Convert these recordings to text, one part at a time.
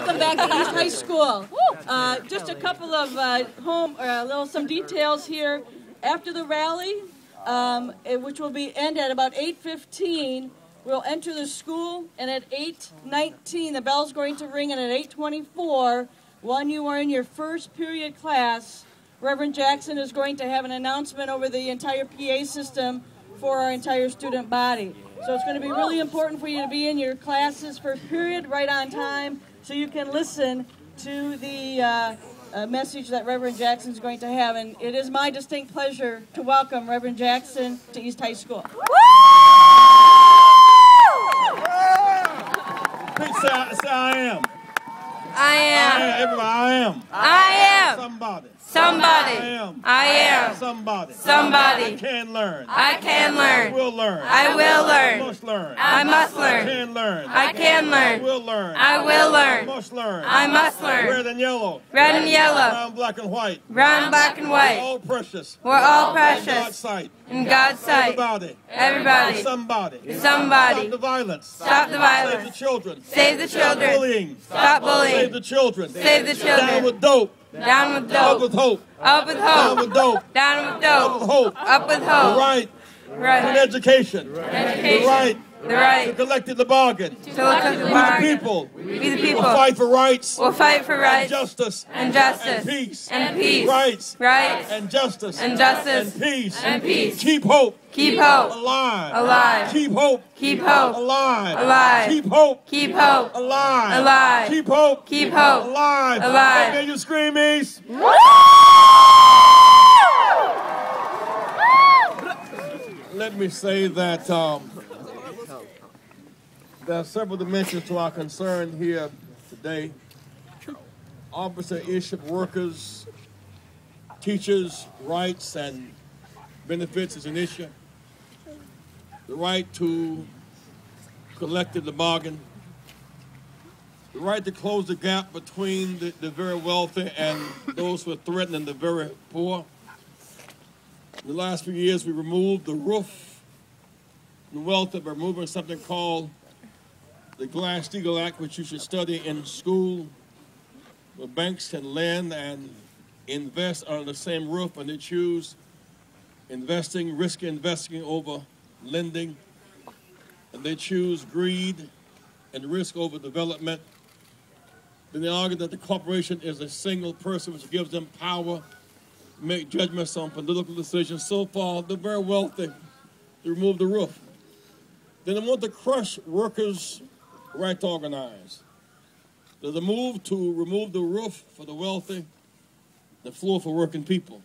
welcome back to East High School. Just a couple of some details here. After the rally, which will end at about 8:15, we'll enter the school, and at 8:19, the bell's going to ring, and at 8:24, when you are in your first period class, Reverend Jackson is going to have an announcement over the entire PA system for our entire student body. So it's going to be really important for you to be in your classes first period right on time so you can listen to the message that Reverend Jackson is going to have. And it is my distinct pleasure to welcome Reverend Jackson to East High School. Say I am. I am. Everybody, I am. I am. Somebody. Somebody. I am. I am. Somebody. Somebody. I can learn. I can learn. I will learn. I will learn. I must learn. I must learn. I can learn. I can learn. I will learn. I will learn. I must learn. I must learn. Red and yellow. Red and yellow. Brown, black, and white. Brown, black, and white. All precious. We're all In God's precious. sight. In God's sight. Everybody. Everybody. Somebody. Somebody. Stop the violence. Stop the Save the violence. children. Save the Stop children. bullying. Stop Save bullying. the children. Save the Down children. with dope. Down with Up with dope. hope. Up with Down with hope. dope. Down with Up with dope. hope. Up with The hope. right to Right. education. The Education. right The to right collective the bargain. to look at the We the bargain. people We the will people. fight for rights We'll fight for and rights justice and justice and peace. and peace. Rights Rights and justice and justice and peace. and peace. Keep hope Keep hope. alive. Alive. Keep hope Keep hope. alive. Alive. Keep hope Keep hope. alive. Alive. Keep hope Keep hope. alive. Alive. Can you scream, East? Let me say that there are several dimensions to our concern here today. Officer issue workers, teachers' rights and benefits is an issue. The right to collective the bargain. The right to close the gap between the very wealthy and those who are threatening the very poor. In the last few years, we removed the roof and wealthy by removing something called the Glass-Steagall Act, which you should study in school, where banks can lend and invest under the same roof, and they choose risky investing over lending, and they choose greed and risk over development. Then they argue that the corporation is a single person, which gives them power to make judgments on political decisions. So far, the very wealthy, they remove the roof. Then they want to crush workers' right to organize. There's a move to remove the roof for the wealthy, the floor for working people.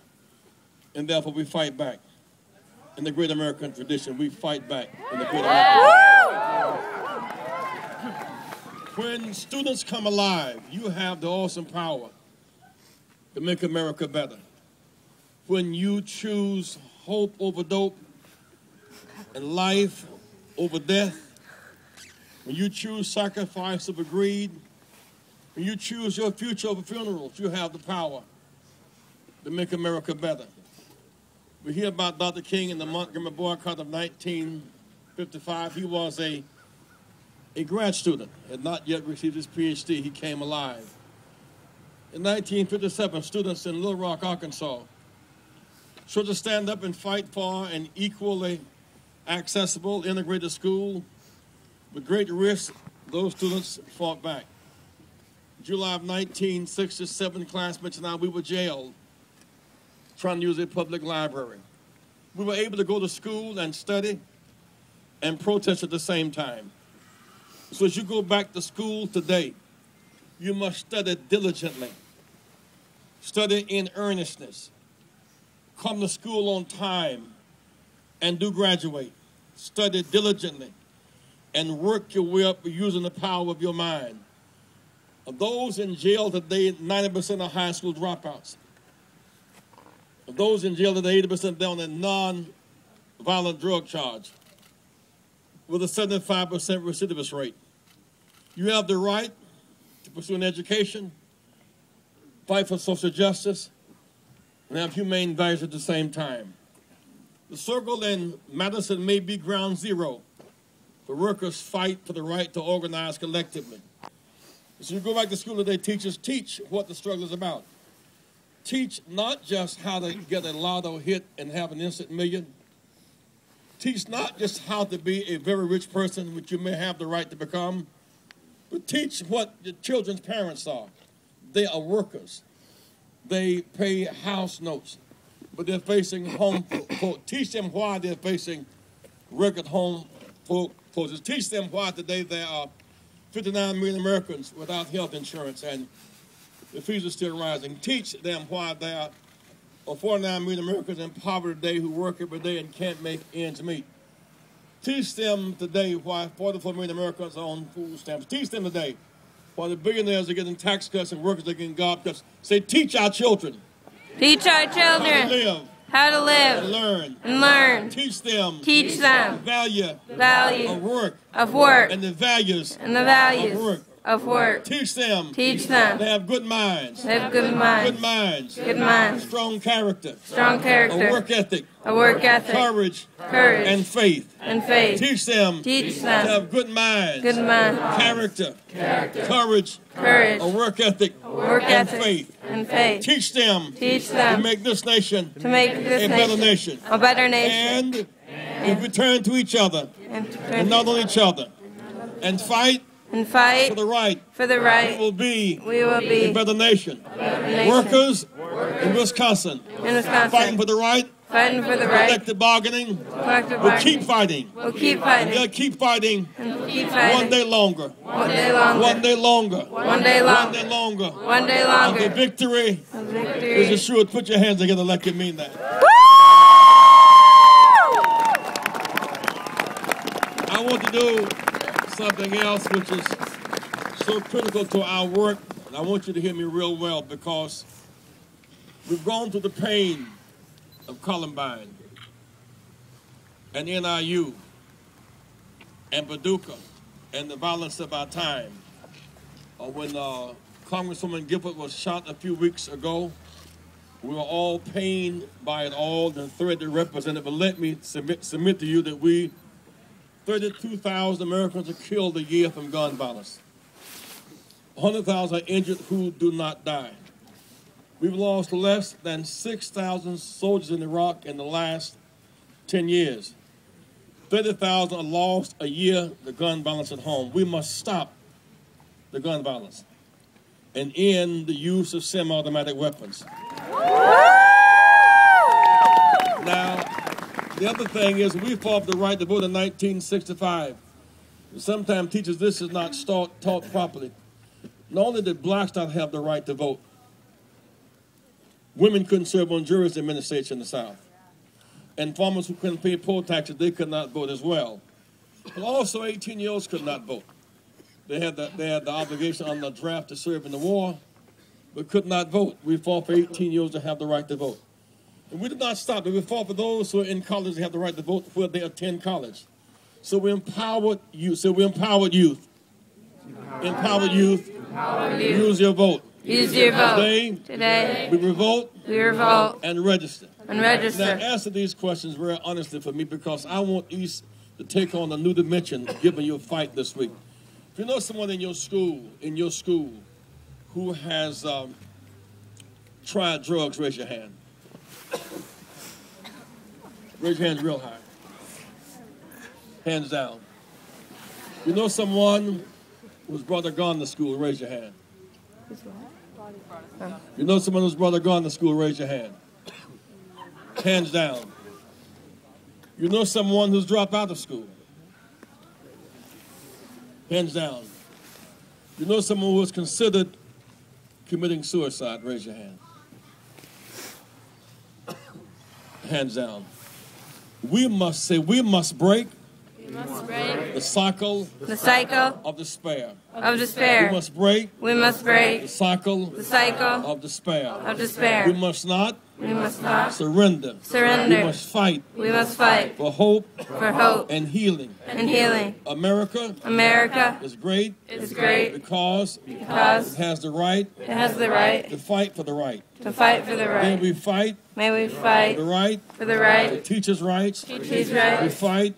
And therefore we fight back. In the great American tradition, we fight back in the great American tradition. When students come alive, you have the awesome power to make America better. When you choose hope over dope and life over death, when you choose sacrifice over greed, when you choose your future over funerals, you have the power to make America better. We hear about Dr. King in the Montgomery boycott of 1955. He was a grad student, had not yet received his PhD. He came alive. In 1957, students in Little Rock, Arkansas, should to stand up and fight for an equally accessible, integrated school. With great risk, those students fought back. July of 1967, classmates and I, we were jailed trying to use a public library. We were able to go to school and study and protest at the same time. So as you go back to school today, you must study diligently, study in earnestness, come to school on time, and do graduate. Study diligently and work your way up using the power of your mind. Of those in jail today, 90% are high school dropouts. Of those in jail today, 80% are on a non-violent drug charge with a 75% recidivist rate. You have the right to pursue an education, fight for social justice, and have humane values at the same time. The circle in Madison may be ground zero for workers' fight for the right to organize collectively. So you go back to school today, teachers, teach what the struggle is about. Teach not just how to get a lotto hit and have an instant million. Teach not just how to be a very rich person, which you may have the right to become, but teach what your children's parents are. They are workers. They pay house notes, but they're facing home foreclosure. Teach them why they're facing record home foreclosures. Teach them why today there are 59 million Americans without health insurance and the fees are still rising. Teach them why there are 49 million Americans in poverty today who work every day and can't make ends meet. Teach them today why 44 million Americans are on food stamps. Teach them today why the billionaires are getting tax cuts and workers are getting job cuts. Say, teach our children. Teach our children how to live and learn. Teach them the value of work and the values of work. Teach them They have good minds. good minds. Strong character. A work ethic. Courage. And faith. Teach them to have good minds. Character. Courage. A work ethic. And faith. Teach them to make this nation a better nation. And if we turn to each other and not on each other and fight for the right, we will be a better nation. Workers in Wisconsin, fighting for the right, collective bargaining, we'll keep fighting. And they'll keep fighting one day longer. One day longer. The victory is assured. Put your hands together like you mean that. I want to do something else which is so critical to our work, and I want you to hear me real well because we've gone through the pain of Columbine and NIU and Paducah and the violence of our time. When Congresswoman Gifford was shot a few weeks ago, we were all pained by it all, the threat it represented, but let me submit to you that 32,000 Americans are killed a year from gun violence. 100,000 are injured who do not die. We've lost less than 6,000 soldiers in Iraq in the last 10 years. 30,000 are lost a year to gun violence at home. We must stop the gun violence and end the use of semi-automatic weapons. Now, the other thing is we fought for the right to vote in 1965. Sometimes teachers, this is not taught properly. Not only did blacks not have the right to vote, women couldn't serve on juries in many states in the South. And farmers who couldn't pay poll taxes, they could not vote as well. But also 18-year-olds could not vote. They had the obligation on the draft to serve in the war, but could not vote. We fought for 18-year-olds to have the right to vote. And we did not stop, but we fought for those who are in college to have the right to vote before they attend college. So we empowered youth. Empowered youth. Use your vote. Today, we revolt and register. Now, answer these questions very honestly for me because I want East to take on a new dimension given your fight this week. If you know someone in your school who has tried drugs, raise your hand. Raise your hands real high. Hands down. You know someone who's brought a gun to school, raise your hand. You know someone who's brought a gun to school, raise your hand. Hands down. You know someone who's dropped out of school. Hands down. You know someone who has considered committing suicide, raise your hand. Hands down. We must break the cycle of despair. We must break the cycle of despair. We must not surrender. We must fight for hope and healing. America is great because it has the right to fight for the right. May we fight for the right to teachers' rights. We fight